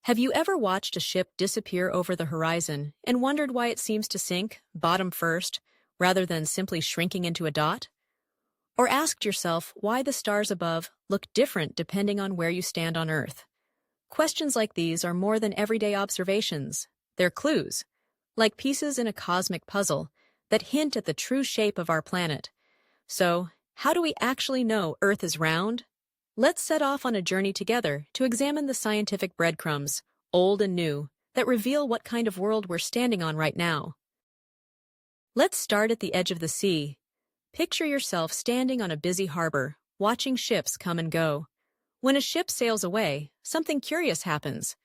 Have you ever watched a ship disappear over the horizon and wondered why it seems to sink, bottom first, rather than simply shrinking into a dot? Or asked yourself why the stars above look different depending on where you stand on Earth? Questions like these are more than everyday observations. They're clues, like pieces in a cosmic puzzle, that hint at the true shape of our planet. So, how do we actually know Earth is round? Let's set off on a journey together to examine the scientific breadcrumbs, old and new, that reveal what kind of world we're standing on right now. Let's start at the edge of the sea. Picture yourself standing on a busy harbor, watching ships come and go. When a ship sails away, something curious happens.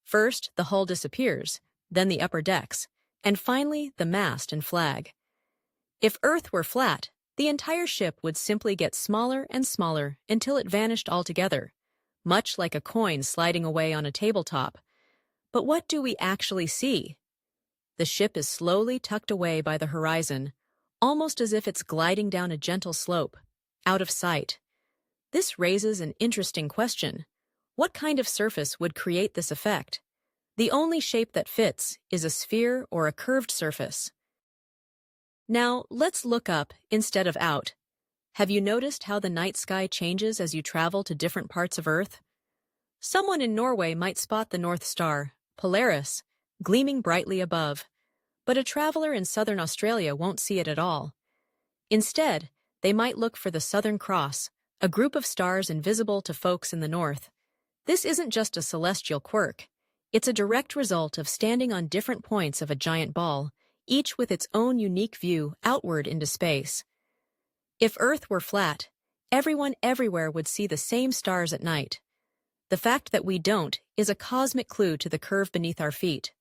First, the hull disappears, then the upper decks, and finally the mast and flag. If Earth were flat, the entire ship would simply get smaller and smaller until it vanished altogether, much like a coin sliding away on a tabletop. But what do we actually see? The ship is slowly tucked away by the horizon, almost as if it's gliding down a gentle slope, out of sight. This raises an interesting question. What kind of surface would create this effect? The only shape that fits is a sphere or a curved surface. Now, let's look up instead of out. Have you noticed how the night sky changes as you travel to different parts of Earth? Someone in Norway might spot the North Star, Polaris, gleaming brightly above, but a traveler in southern Australia won't see it at all. Instead, they might look for the Southern Cross, a group of stars invisible to folks in the north. This isn't just a celestial quirk. It's a direct result of standing on different points of a giant ball, each with its own unique view outward into space. If Earth were flat, everyone everywhere would see the same stars at night. The fact that we don't is a cosmic clue to the curve beneath our feet.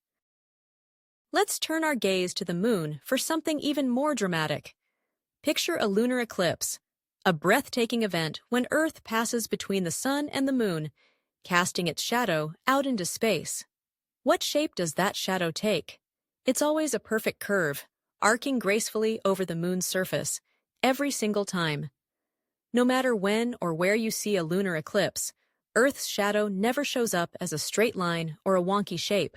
Let's turn our gaze to the moon for something even more dramatic. Picture a lunar eclipse, a breathtaking event when Earth passes between the sun and the moon, casting its shadow out into space. What shape does that shadow take? It's always a perfect curve, arcing gracefully over the moon's surface, every single time. No matter when or where you see a lunar eclipse, Earth's shadow never shows up as a straight line or a wonky shape.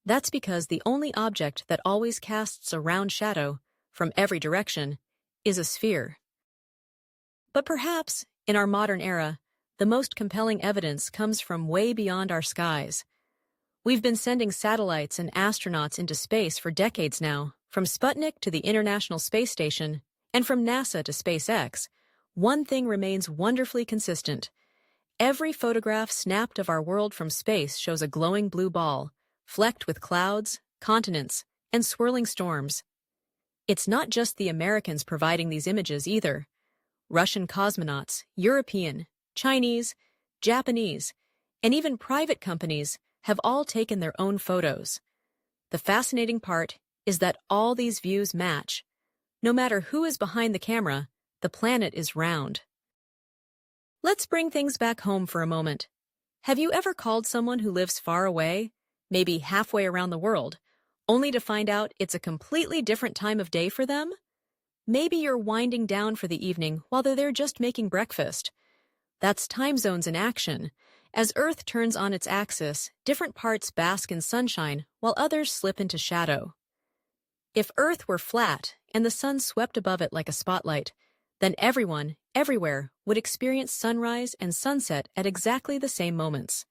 That's because the only object that always casts a round shadow, from every direction, is a sphere. But perhaps, in our modern era, the most compelling evidence comes from way beyond our skies. We've been sending satellites and astronauts into space for decades now, from Sputnik to the International Space Station, and from NASA to SpaceX. One thing remains wonderfully consistent. Every photograph snapped of our world from space shows a glowing blue ball, flecked with clouds, continents, and swirling storms. It's not just the Americans providing these images either. Russian cosmonauts, European, Chinese, Japanese, and even private companies have all taken their own photos. The fascinating part is that all these views match. No matter who is behind the camera, the planet is round. Let's bring things back home for a moment. Have you ever called someone who lives far away, maybe halfway around the world, only to find out it's a completely different time of day for them? Maybe you're winding down for the evening while they're there just making breakfast. That's time zones in action. As Earth turns on its axis, different parts bask in sunshine while others slip into shadow. If Earth were flat and the sun swept above it like a spotlight, then everyone, everywhere, would experience sunrise and sunset at exactly the same moments.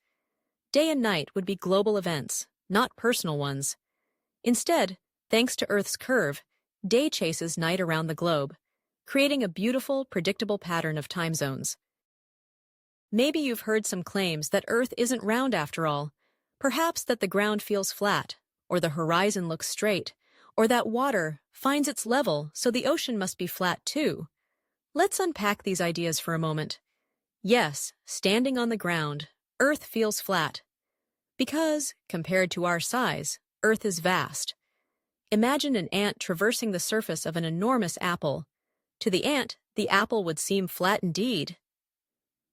Day and night would be global events, not personal ones. Instead, thanks to Earth's curve, day chases night around the globe, creating a beautiful, predictable pattern of time zones. Maybe you've heard some claims that Earth isn't round after all. Perhaps that the ground feels flat, or the horizon looks straight, or that water finds its level so the ocean must be flat too. Let's unpack these ideas for a moment. Yes, standing on the ground, Earth feels flat. Because, compared to our size, Earth is vast. Imagine an ant traversing the surface of an enormous apple. To the ant, the apple would seem flat indeed.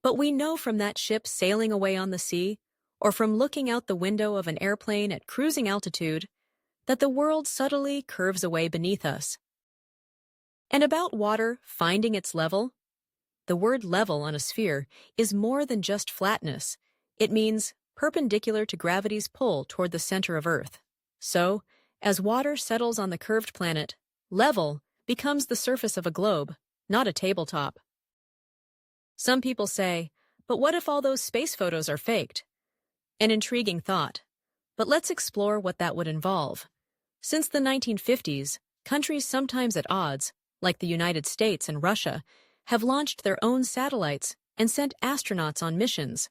But we know from that ship sailing away on the sea, or from looking out the window of an airplane at cruising altitude, that the world subtly curves away beneath us. And about water finding its level? The word level on a sphere is more than just flatness. It means perpendicular to gravity's pull toward the center of Earth. So, as water settles on the curved planet, level becomes the surface of a globe, not a tabletop. Some people say, but what if all those space photos are faked? An intriguing thought. But let's explore what that would involve. Since the 1950s, countries sometimes at odds, like the United States and Russia, have launched their own satellites and sent astronauts on missions,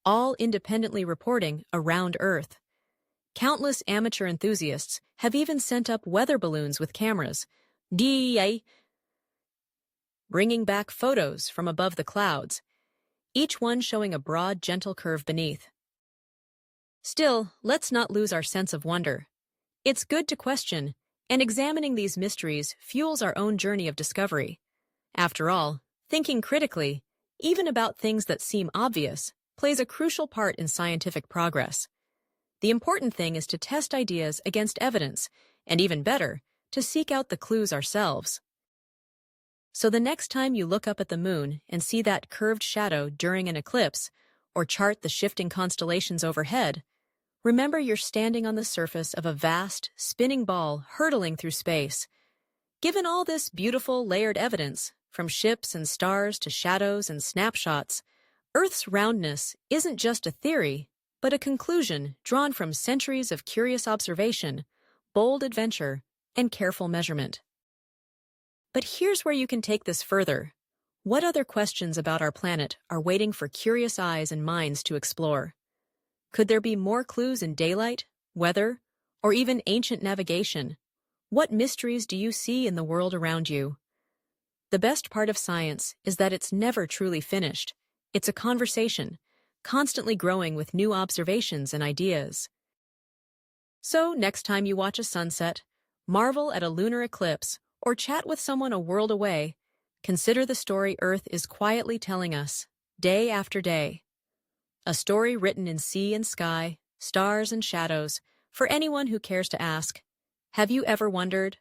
all independently reporting around Earth. Countless amateur enthusiasts have even sent up weather balloons with cameras, bringing back photos from above the clouds, each one showing a broad, gentle curve beneath. Still, let's not lose our sense of wonder. It's good to question, and examining these mysteries fuels our own journey of discovery. After all, thinking critically, even about things that seem obvious, plays a crucial part in scientific progress. The important thing is to test ideas against evidence, and even better, to seek out the clues ourselves. So the next time you look up at the moon and see that curved shadow during an eclipse, or chart the shifting constellations overhead, remember you're standing on the surface of a vast, spinning ball hurtling through space. Given all this beautiful, layered evidence, from ships and stars to shadows and snapshots, Earth's roundness isn't just a theory, but a conclusion drawn from centuries of curious observation, bold adventure, and careful measurement. But here's where you can take this further. What other questions about our planet are waiting for curious eyes and minds to explore? Could there be more clues in daylight, weather, or even ancient navigation? What mysteries do you see in the world around you? The best part of science is that it's never truly finished. It's a conversation, constantly growing with new observations and ideas. So, next time you watch a sunset, marvel at a lunar eclipse, or chat with someone a world away, consider the story Earth is quietly telling us, day after day. A story written in sea and sky, stars and shadows, for anyone who cares to ask, have you ever wondered,